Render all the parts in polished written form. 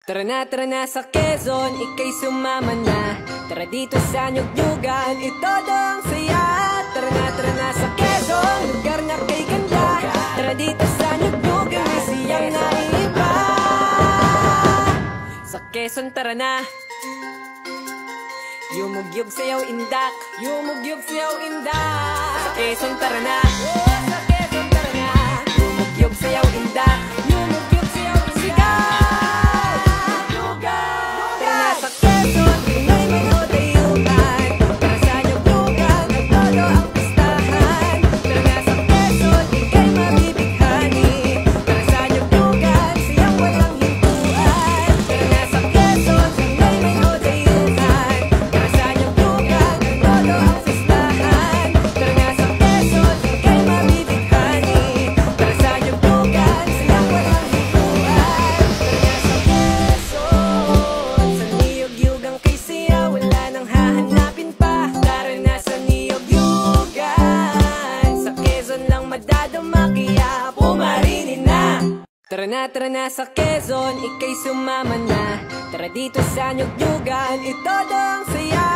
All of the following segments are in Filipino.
Tara na sa Quezon, ika'y sumama na. Tara dito sa Nyugnyugan, itodo ang saya. Tara na sa Quezon, lugar na kay ganda. Tara dito sa Nyugnyugan, may siyang naiiba. Sa Quezon tara na. Yumugyug sayaw indak, yumugyug sayaw indak. Sa Quezon tara na. Sa Quezon tara na. Yumugyug sayaw indak, yumugyug sayaw indak. Tara na sa Quezon, ika'y sumama na. Tara dito sa Nyugnyugan, itodo ang saya.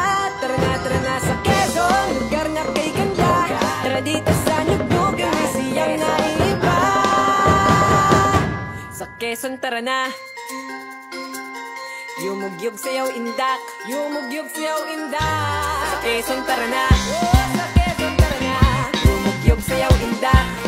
Tara na sa Quezon, lugar na kay ganda. Tara dito sa Nyugnyugan, may siyang naiiba. Sa Quezon tara na. Yumugyug sayaw indak, yumugyug sayaw indak. Sa Quezon tara na. Sa Quezon tara na. Yumugyug sayaw indak.